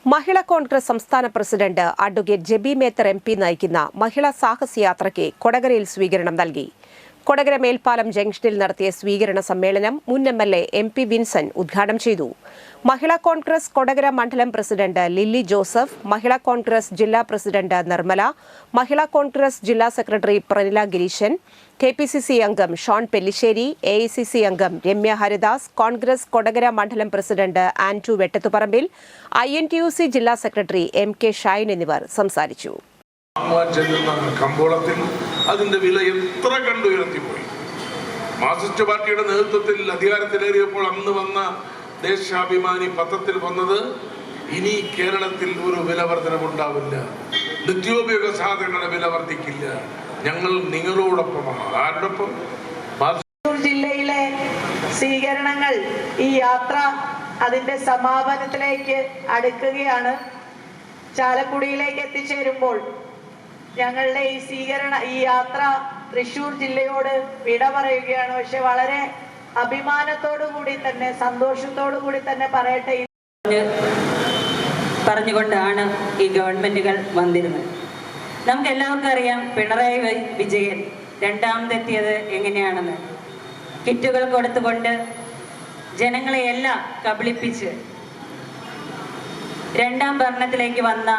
മഹിളാ കോൺഗ്രസ് സംസ്ഥാന president advocate Jebi Mather M P നയിക്കുന്ന മഹിളാ സാഹസയാത്രയ്ക്ക് കൊടകരയിൽ സ്വീകരണം നൽകി. കൊടകര മേൽപ്പാലം ജംഗ്ഷനിൽ നടത്തിയ സ്വീകരണ സമ്മേളനം മുൻ എംഎൽഎ എം പി വിൻസെന്റ് ഉദ്ഘാടനം ചെയ്തു. മഹിളാ കോൺഗ്രസ് കൊടകര മണ്ഡലം പ്രസിഡന്റ് ലില്ലി ജോസഫ്, മഹിളാ കോൺഗ്രസ് ജില്ലാ പ്രസിഡന്റ് നിർമ്മല, മഹിളാ കോൺഗ്രസ് ജില്ലാ സെക്രട്ടറി പ്രനില ഗിരീശൻ, കെപിസിസി അംഗം ഷോൺ പെല്ലിശ്ശേരി, എഐസിസി അംഗം രമ്യ ഹരിദാസ്, കോൺഗ്രസ് കൊടകര മണ്ഡലം പ്രസിഡന്റ് ആന്റു വെട്ടത്തുപറമ്പിൽ, INTUC ജില്ലാ സെക്രട്ടറി എം കെ ഷൈൻ എന്നിവർ സംസാരിച്ചു. കമ്പോളത്തിൽ അതിന്റെ വില എത്ര കണ്ടുയർത്തിപ്പോയി. മാർക്സിസ്റ്റ് പാർട്ടിയുടെ നേതൃത്വത്തിൽ അധികാരത്തിലേറിയപ്പോൾ അന്ന് വന്ന ദേശാഭിമാനി പത്രത്തിൽ വന്നത്, ഇനി കേരളത്തിൽ ഒരു വില വർധനവുണ്ടാവില്ല, നിത്യോപയോഗ സാധനങ്ങളുടെ വില വർദ്ധിക്കില്ല, ഞങ്ങൾ നിങ്ങളോടൊപ്പമാണ്. ആരോടൊപ്പം? ജില്ലയിലെ സ്വീകരണങ്ങൾ, ഈ യാത്ര അതിന്റെ സമാപനത്തിലേക്ക് അടുക്കുകയാണ്. ചാലക്കുടിയിലേക്ക് എത്തിച്ചേരുമ്പോൾ ഞങ്ങളുടെ ഈ യാത്ര തൃശ്ശൂർ ജില്ലയോട് വിട പറയുകയാണ്. പക്ഷെ വളരെ അഭിമാനത്തോടു കൂടി തന്നെ, സന്തോഷത്തോടു കൂടി തന്നെ പറയട്ടെ, പറഞ്ഞുകൊണ്ടാണ് ഈ ഗവൺമെന്റുകൾ വന്നിരുന്നത്. നമുക്ക് എല്ലാവർക്കും അറിയാം പിണറായി വിജയൻ രണ്ടാമതെത്തിയത് എങ്ങനെയാണെന്ന്. കിറ്റുകൾ കൊടുത്തുകൊണ്ട് ജനങ്ങളെ എല്ലാം കബളിപ്പിച്ച് രണ്ടാം ഭരണത്തിലേക്ക് വന്ന